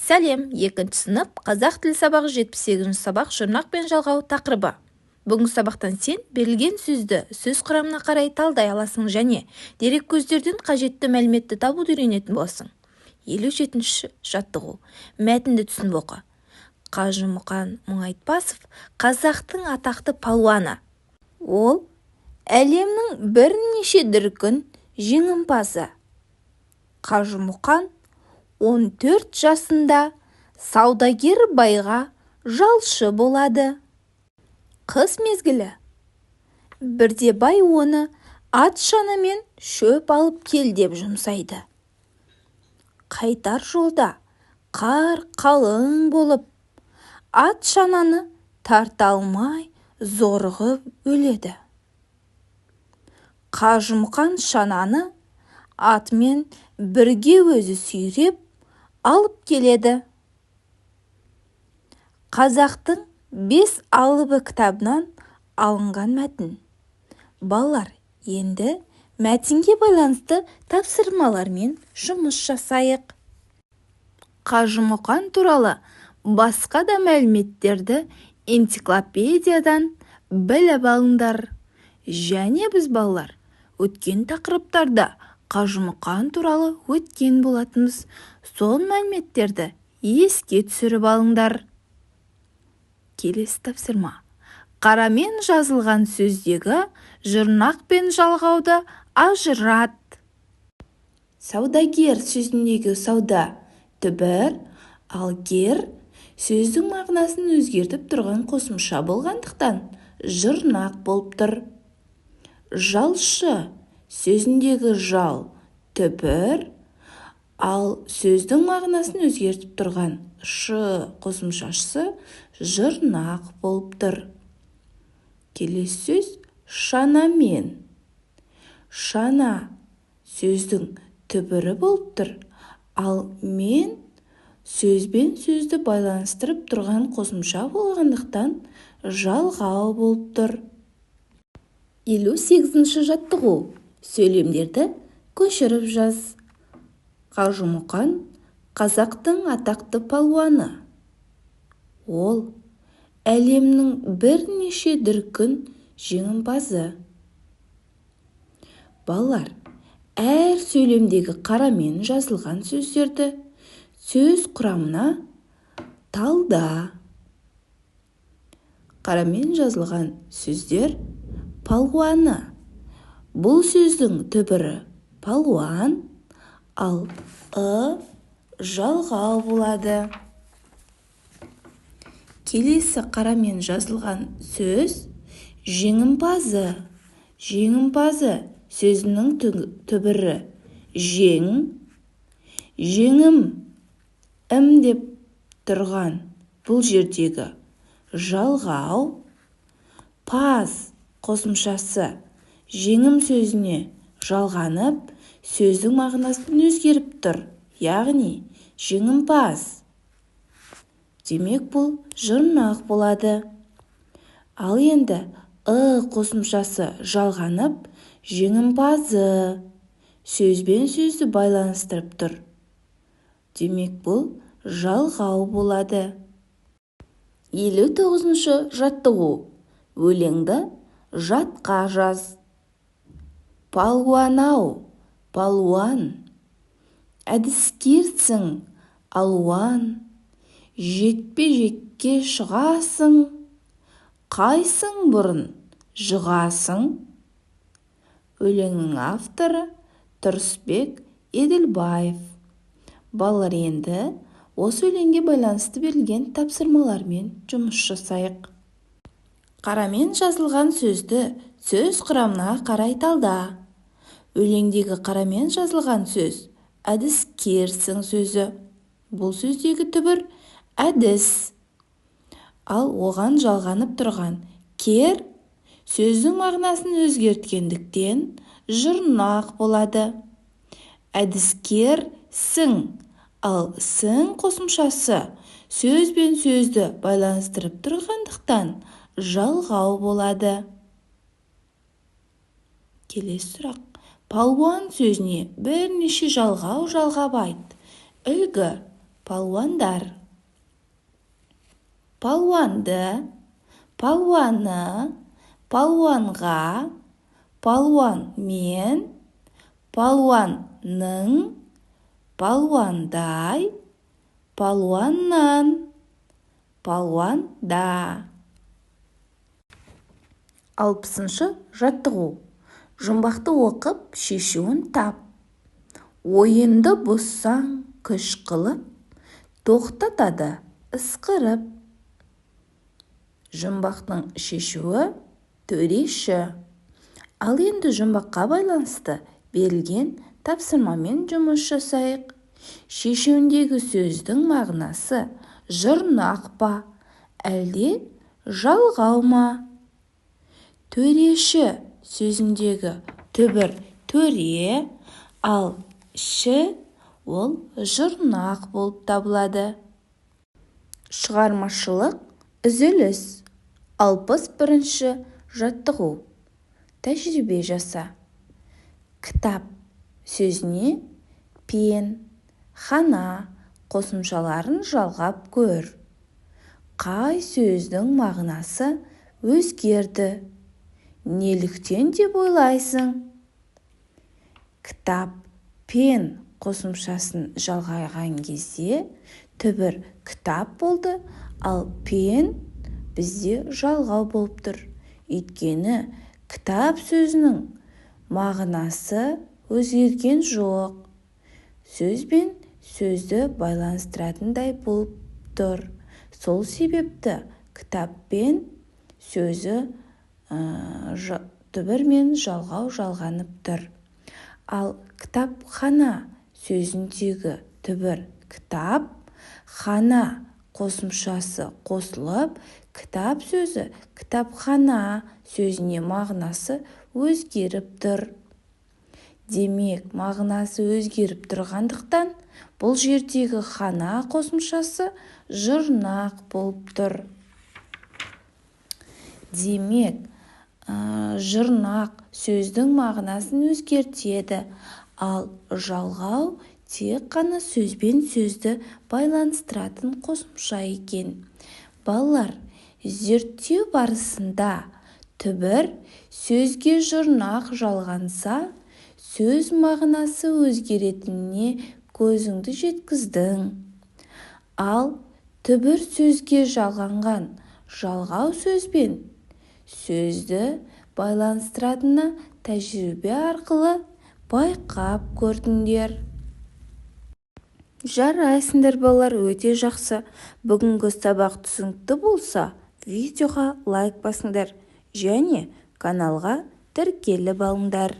Сәлем, 2-ші сынып қазақ тілі сабағы 78-ші сабақ жұрнақ пен жалғау тақырыбы. Бүгінгі сабақтан сен берілген сөзді сөз құрамына қарай талдай аласың және дереккөздерден қажетті мәліметті табуды үйренетін боласың. 57-ші жаттығу. Мәтінді түсініп оқы. Қажымұқан Мұңайтпасов қазақтың атақты палуаны. Ол әлемнің бірнеше дүркін жеңімпазы. Қажымұқан 14 жасында саудагер байға жалшы болады. Қыс мезгілі. Бірде бай оны ат шанамен шөп алып кел деп жұмсайды. Қайтар жолда қар қалың болып, ат шананы тарта алмай зорығып өледі. Қажымұқан шананы атымен бірге өзі сүйреп алып келеді. Қазақтың 5 алыбы кітабынан алынған мәтін. Балалар, енді мәтінге байланысты тапсырмалармен жұмыс жасайық. Қажымұқан туралы басқа да мәліметтерді энциклопедиядан біліп алыңдар. Және біз балалар өткен тақырыптарда Қажымұқан туралы өткен болатынбыз. Сол мәліметтерді еске түсіріп алыңдар. Келесі тапсырма. Қарамен жазылған сөздегі жұрнақ пен жалғауды ажырат. Саудагер сөзіндегі сауда түбір, ал гер сөздің мағынасын өзгертіп тұрған қосымша болғандықтан жұрнақ болып тұр. Жалшы сөзіндегі жал түбір, ал сөздің мағынасын өзгертіп тұрған шы қосымшасы жұрнақ болып тұр. Келесі сөз шанамен. Шана сөздің түбірі болып тұр, ал мен сөзбен сөзді байланыстырып тұрған қосымша болғандықтан жалғау болып тұр. 58-ші жаттығу. Сөйлемдерді көшіріп жаз. Қажымұқан қазақтың атақты палуаны. Ол әлемнің бірнеше дүркін жеңімпазы. Балалар, әр сөйлемдегі қарамен жазылған сөздерді сөз құрамына талда. Қарамен жазылған сөздер палуаны. Бұл сөздің түбірі палуан, ал жалғау болады. Келесі қарамен жазылған сөз жеңімпазы. Жеңімпазы сөзінің түбірі жең, жеңім деп тұрған бұл жердегі жалғау. Паз қосымшасы жеңім сөзіне жалғанып, сөздің мағынасын өзгеріп тұр, яғни жеңімпаз. Демек бұл жұрнақ болады. Ал енді қосымшасы жалғанып, жеңімпазы сөзбен сөзді байланыстырып тұр. Демек бұл жалғау болады. 59-ші жаттығу. Өлеңді жатқа жаз. Палуан-ау, палуан, әдіскерсің, алуан, жекпе-жекке шығасың, қайсың бұрын жығасың. Өлеңнің авторы Тұрысбек Еділбаев. Балалар, енді осы өлеңге байланысты берілген тапсырмалармен жұмыс жасайық. Қарамен жазылған сөзді сөз құрамына қарай талда. Өлеңдегі қарамен жазылған сөз әдіскерсің сөзі. Бұл сөздегі түбір әдіс. Ал оған жалғанып тұрған кер сөздің мағынасын өзгерткендіктен жұрнақ болады. Әдіскер сің, ал сің қосымшасы сөз бен сөзді байланыстырып тұрғандықтан жалғау болады. Келесі сұрақ. Палуан сөзіне бірнеше жалғау жалғап айт. Үлгі. палуандар. Палуанды, палуаны, палуанға, палуан мен, палуанның, палуандай, палуаннан, палуанда. 60-шы жаттығу. Жұмбақты оқып, шешуін тап. Ойынды бұзсаң күш қылып, тоқтатады ысқырып. Жұмбақтың шешуі төреші. Ал енді жұмбаққа байланысты берілген тапсырмамен жұмыс жасайық. Шешуіндегі сөздің мағынасы жұрнақ па, әлде жалғау ма? Төреші сөзіндегі түбір төре, ал ші ол жұрнақ болып табылады. Шығармашылық үзіліс. 61-ші жаттығу. Тәжірибе жаса. Кітап сөзіне пен, хана қосымшаларын жалғап көр. Қай сөздің мағынасы өзгерді? Неліктен деп ойлайсың? Кітап пен қосымшасын жалғаған кезде түбір кітап болды, ал пен бізде жалғау болып тұр. Өйткені кітап сөзінің мағынасы өзгерген жоқ. Сөз бен сөзді байланыстыратындай болып тұр. Сол себепті кітап пен сөзі түбір мен жалғау жалғанып тұр. Ал кітапхана сөзіндегі түбір кітап, хана қосымшасы қосылып, кітап сөзі кітапхана сөзіне мағынасы өзгеріп тұр. Демек, мағынасы өзгеріп тұрғандықтан, бұл жердегі хана қосымшасы жұрнақ болып тұр. Демек, жұрнақ сөздің мағынасын өзгертеді, ал жалғау тек қана сөзбен сөзді байланыстыратын қосымша екен. Балалар, зерттеу барысында түбір сөзге жұрнақ жалғанса, сөз мағынасы өзгеретініне көзіңді жеткіздің. Ал түбір сөзге жалғанған жалғау сөзбен сөзді байланыстыратынына тәжірибе арқылы байқап көрдіңдер. Жарайсыңдар балалар, өте жақсы. Бүгінгі сабақ түсінікті болса, видеоға лайк басыңдар және каналға тіркеліп алыңдар.